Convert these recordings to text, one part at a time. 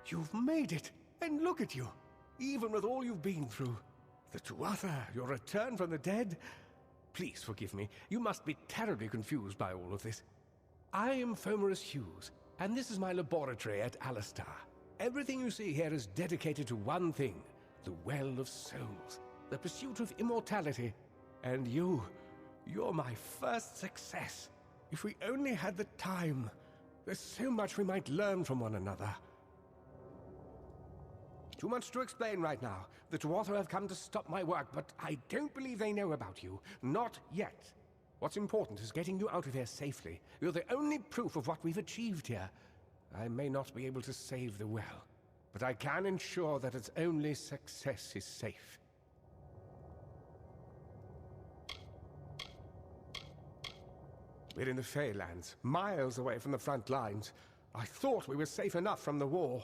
You've made it, and look at you. Even with all you've been through. The Tuatha, your return from the dead. Please forgive me. You must be terribly confused by all of this. I am Fomerus Hughes, and this is my laboratory at Alistar. Everything you see here is dedicated to one thing, the Well of Souls, the pursuit of immortality. And you're my first success. If we only had the time, there's so much we might learn from one another. Too much to explain right now. The Tuatha have come to stop my work, but I don't believe they know about you. Not yet. What's important is getting you out of here safely. You're the only proof of what we've achieved here. I may not be able to save the well, but I can ensure that its only success is safe. We're in the Feylands, miles away from the front lines. I thought we were safe enough from the war,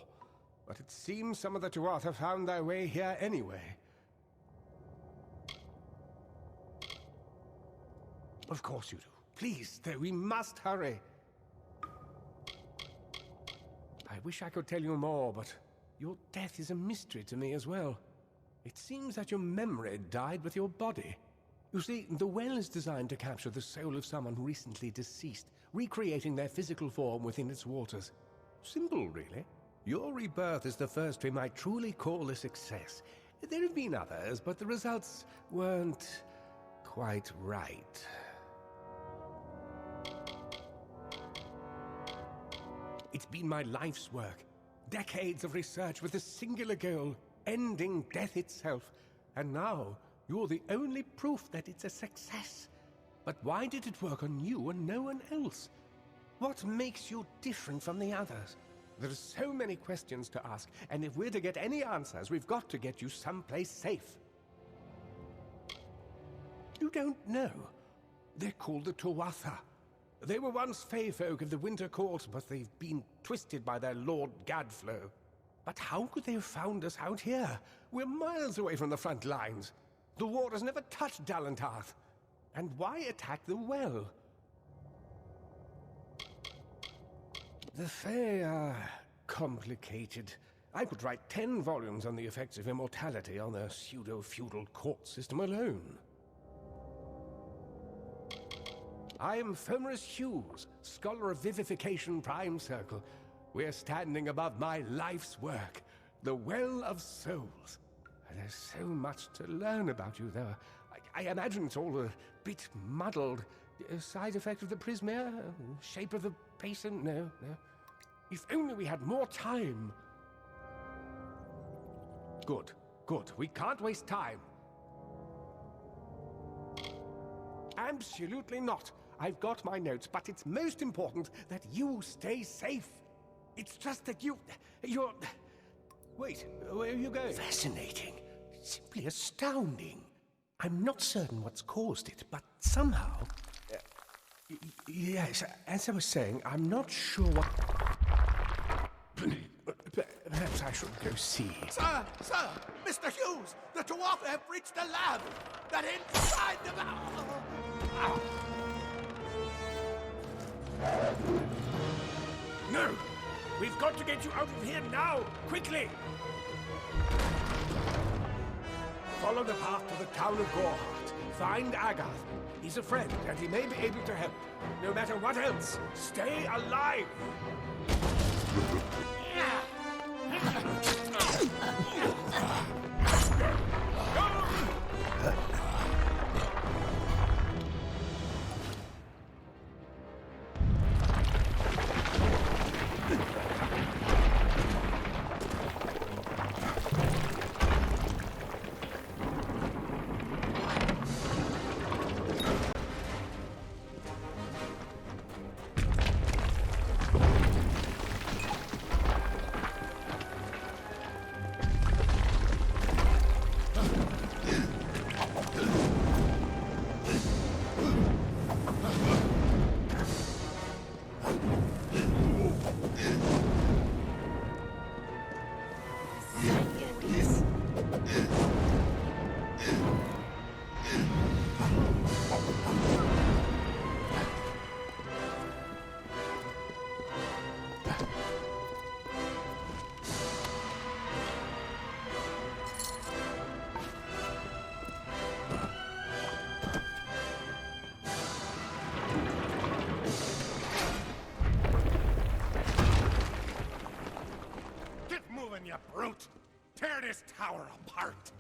but it seems some of the Tuatha found their way here anyway. Of course you do. Please, though, we must hurry. I wish I could tell you more, but your death is a mystery to me as well. It seems that your memory died with your body. You see, the well is designed to capture the soul of someone recently deceased, recreating their physical form within its waters. Simple, really. Your rebirth is the first we might truly call a success. There have been others, but the results weren't quite right. It's been my life's work. Decades of research with a singular goal, ending death itself. And now, you're the only proof that it's a success. But why did it work on you and no one else? What makes you different from the others? There are so many questions to ask, and if we're to get any answers, we've got to get you someplace safe. You don't know. They're called the Tuatha. They were once Fey folk of the Winter Court, but they've been twisted by their Lord Gadflow. But how could they have found us out here? We're miles away from the front lines. The war has never touched Dalantarth. And why attack the well? The Fae are complicated. I could write 10 volumes on the effects of immortality on their pseudo-feudal court system alone. I am Fomerus Hughes, Scholar of Vivification Prime Circle. We're standing above my life's work, the Well of Souls. There's so much to learn about you, though. I imagine it's all a bit muddled. A side effect of the prismere? Shape of the basin? No. If only we had more time. Good. We can't waste time. Absolutely not. I've got my notes, but it's most important that you stay safe. It's just that you're... Wait, where are you going? Fascinating. Simply astounding. I'm not certain what's caused it, but somehow... yes, as I was saying, I'm not sure what... Perhaps I should go see. Sir! Mr. Hughes! The Tuatha have reached the lab! That inside the... No! We've got to get you out of here now! Quickly! Follow the path to the town of Gorhart. Find Agath. He's a friend, and he may be able to help. No matter what else, stay alive! heart.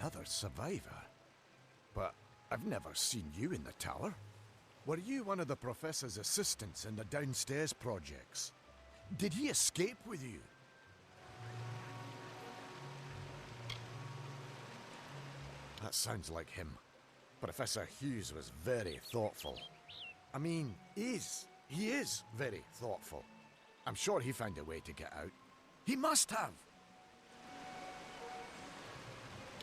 Another survivor? But I've never seen you in the tower. Were you one of the professor's assistants in the downstairs projects? Did he escape with you? That sounds like him. Professor Hughes was very thoughtful. I mean, he is very thoughtful. I'm sure he found a way to get out. He must have!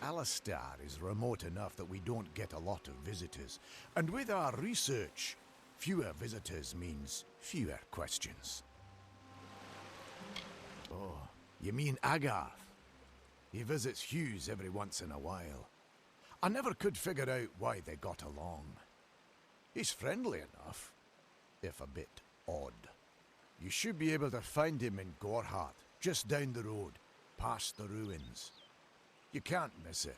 Alistar is remote enough that we don't get a lot of visitors. And with our research, Fewer visitors means fewer questions. Oh, you mean Agarth? He visits Hughes every once in a while. I never could figure out why they got along. He's friendly enough, if a bit odd. You should be able to find him in Gorhart, just down the road, past the ruins. You can't miss it.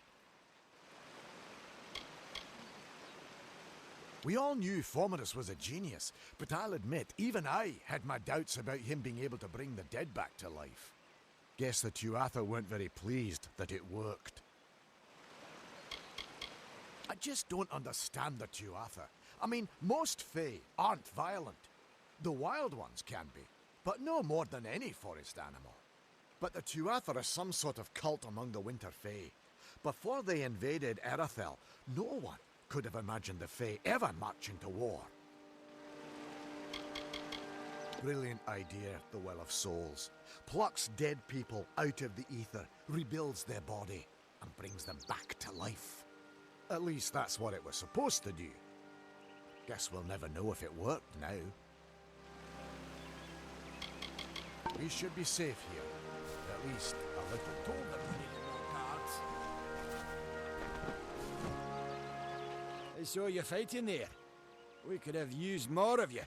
We all knew Fomerus was a genius, but I'll admit, even I had my doubts about him being able to bring the dead back to life. Guess the Tuatha weren't very pleased that it worked. I just don't understand the Tuatha. I mean, most Fae aren't violent. The wild ones can be, but no more than any forest animal. But the Tuatha are some sort of cult among the Winter Fae. Before they invaded Erethel, no one could have imagined the Fae ever marching to war. Brilliant idea, the Well of Souls. Plucks dead people out of the ether, rebuilds their body, and brings them back to life. At least that's what it was supposed to do. Guess we'll never know if it worked now. We should be safe here. At least a little. Told them we needed more guards. I saw you fighting there. We could have used more of you.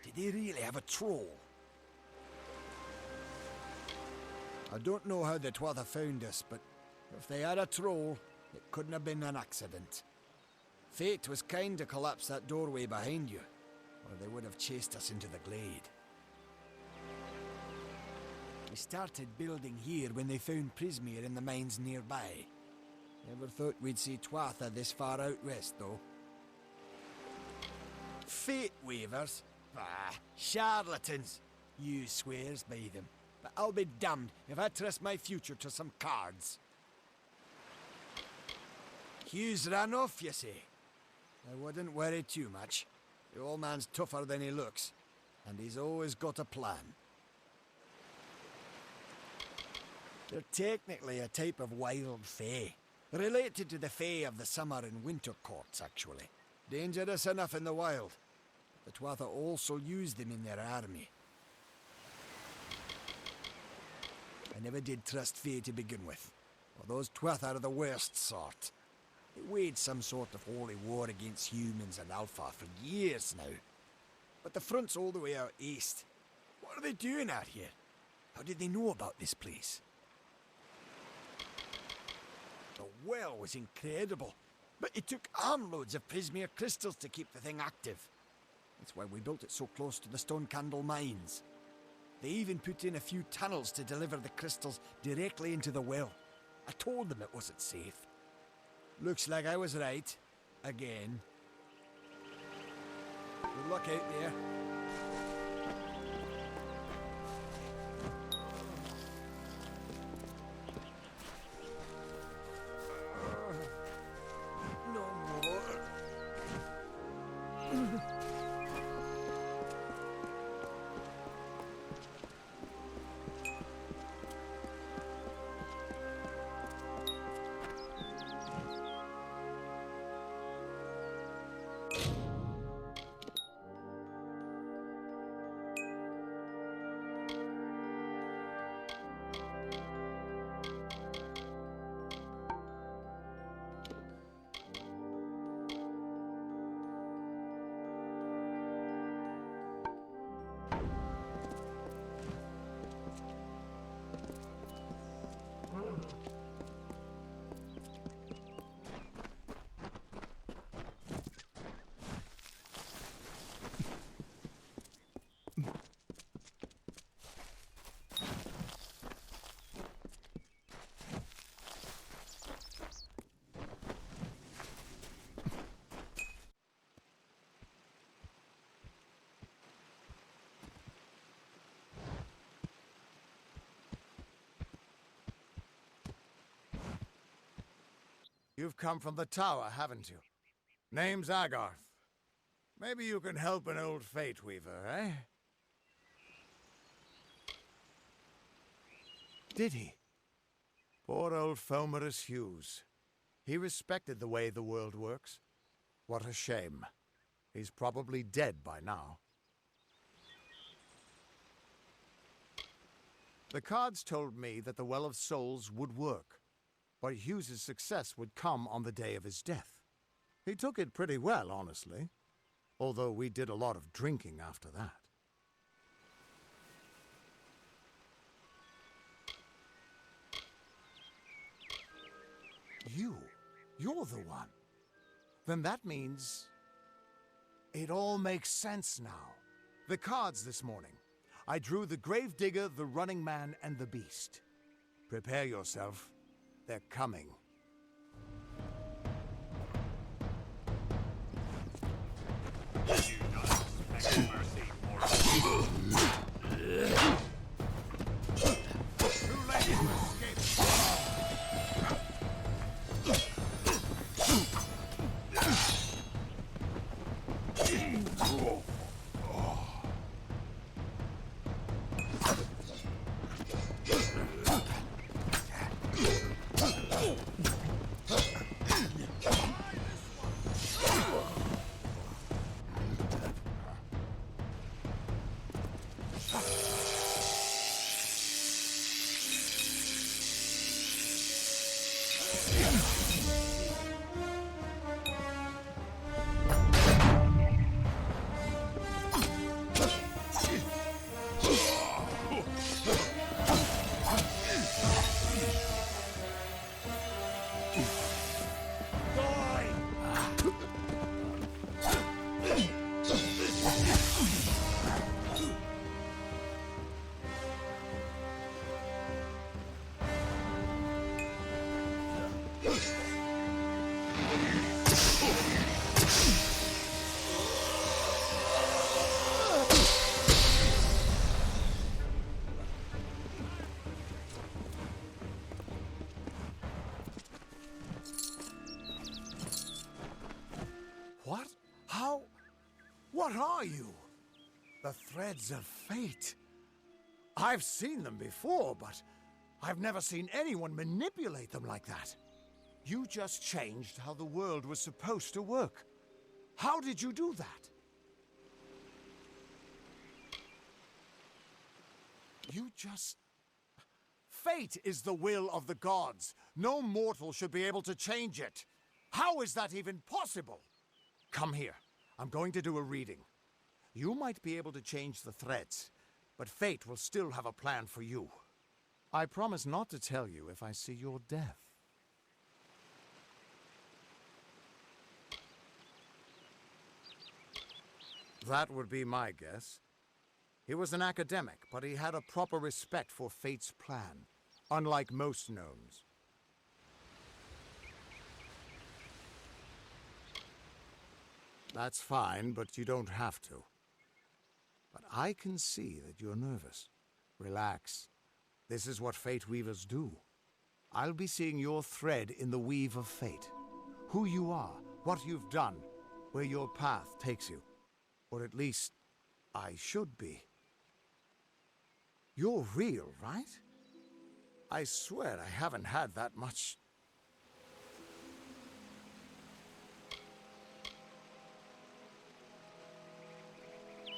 Did they really have a troll? I don't know how the Tuatha found us, but if they had a troll, it couldn't have been an accident. Fate was kind to collapse that doorway behind you, or they would have chased us into the glade. We started building here when they found Prismere in the mines nearby. Never thought we'd see Tuatha this far out west, though. Fate weavers? Ah, charlatans. You swears by them, but I'll be damned if I trust my future to some cards. Hughes ran off, you say? I wouldn't worry too much. The old man's tougher than he looks, and he's always got a plan. They're technically a type of wild fae. Related to the fae of the summer and winter courts, actually. Dangerous enough in the wild. The Tuatha also use them in their army. I never did trust fae to begin with. Well, those Tuatha are the worst sort. They waged some sort of holy war against humans and Alpha for years now. But the front's all the way out east. What are they doing out here? How did they know about this place? The well was incredible, but it took armloads of Prismere crystals to keep the thing active. That's why we built it so close to the Stone Candle mines. They even put in a few tunnels to deliver the crystals directly into the well. I told them it wasn't safe. Looks like I was right. Again. Good luck out there. No more. You've come from the tower, haven't you? Name's Agarth. Maybe you can help an old fate weaver, eh? Did he? Poor old Fomerus Hughes. He respected the way the world works. What a shame. He's probably dead by now. The cards told me that the Well of Souls would work, but Hughes's success would come on the day of his death. He took it pretty well, honestly, although we did a lot of drinking after that. You're the one. Then that means it all makes sense now. The cards this morning. I drew the Gravedigger, the Running Man, and the Beast. Prepare yourself. They're coming. Do not expect mercy, mortal. Too late to escape. What? How? What are you? The threads of fate. I've seen them before, but I've never seen anyone manipulate them like that. You just changed how the world was supposed to work. How did you do that? You just... Fate is the will of the gods. No mortal should be able to change it. How is that even possible? Come here. I'm going to do a reading. You might be able to change the threads, but fate will still have a plan for you. I promise not to tell you if I see your death. That would be my guess. He was an academic, but he had a proper respect for fate's plan, unlike most gnomes. That's fine, but you don't have to. But I can see that you're nervous. Relax. This is what fate weavers do. I'll be seeing your thread in the weave of fate. Who you are, what you've done, where your path takes you. Or at least, I should be. You're real, right? I swear I haven't had that much...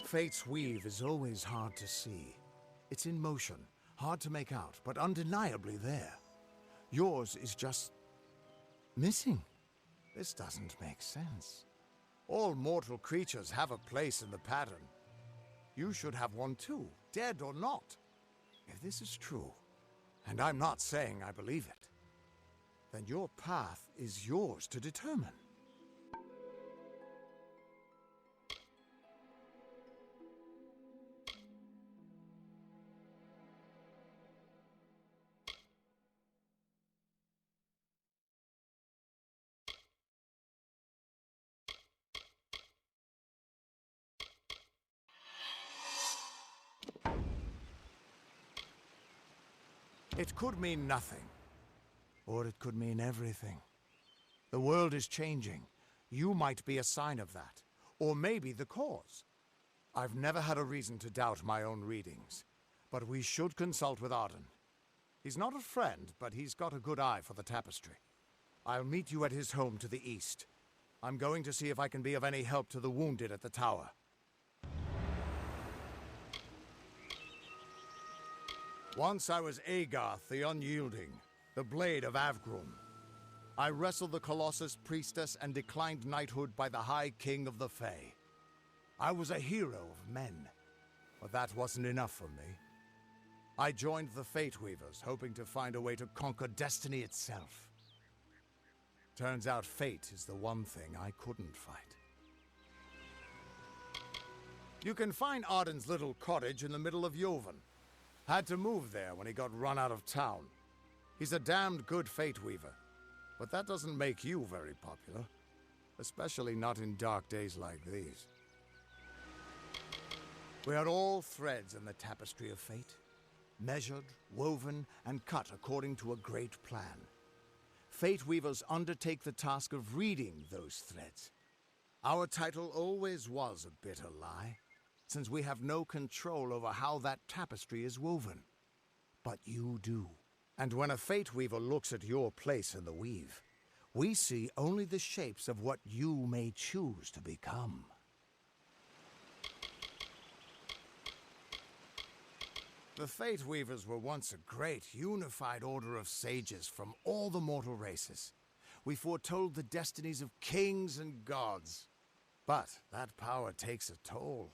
Fate's weave is always hard to see. It's in motion, hard to make out, but undeniably there. Yours is just... missing. This doesn't make sense. All mortal creatures have a place in the pattern. You should have one too, dead or not. If this is true, and I'm not saying I believe it, then your path is yours to determine. It could mean nothing, or it could mean everything. The world is changing. You might be a sign of that, or maybe the cause. I've never had a reason to doubt my own readings, but we should consult with Arden. He's not a friend, but he's got a good eye for the tapestry. I'll meet you at his home to the east. I'm going to see if I can be of any help to the wounded at the tower. Once I was Agarth the Unyielding, the Blade of Avgrum. I wrestled the Colossus priestess and declined knighthood by the High King of the Fae. I was a hero of men, but that wasn't enough for me. I joined the Fate Weavers, hoping to find a way to conquer destiny itself. Turns out fate is the one thing I couldn't fight. You can find Arden's little cottage in the middle of Joven. Had to move there when he got run out of town. He's a damned good Fate Weaver, but that doesn't make you very popular. Especially not in dark days like these. We are all threads in the tapestry of fate. Measured, woven, and cut according to a great plan. Fate Weavers undertake the task of reading those threads. Our title always was a bitter lie, since we have no control over how that tapestry is woven. But you do. And when a Fate Weaver looks at your place in the weave, we see only the shapes of what you may choose to become. The Fate Weavers were once a great, unified order of sages from all the mortal races. We foretold the destinies of kings and gods. But that power takes a toll.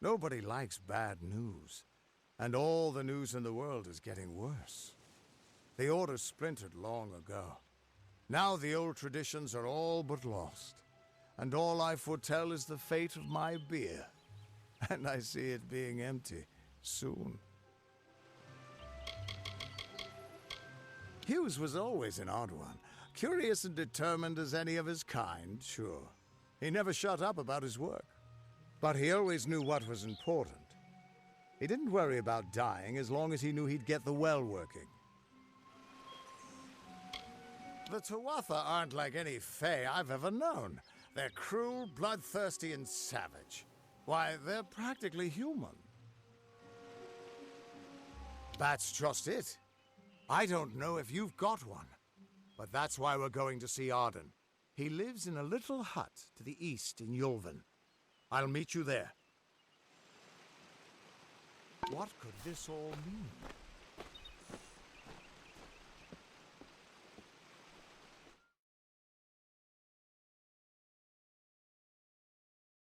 Nobody likes bad news, and all the news in the world is getting worse. The Order splintered long ago. Now the old traditions are all but lost, and all I foretell is the fate of my beer. And I see it being empty soon. Hughes was always an odd one. Curious and determined as any of his kind, sure. He never shut up about his work. But he always knew what was important. He didn't worry about dying as long as he knew he'd get the well working. The Tuatha aren't like any Fae I've ever known. They're cruel, bloodthirsty, and savage. Why, they're practically human. That's just it. I don't know if you've got one, but that's why we're going to see Arden. He lives in a little hut to the east in Yulven. I'll meet you there. What could this all mean?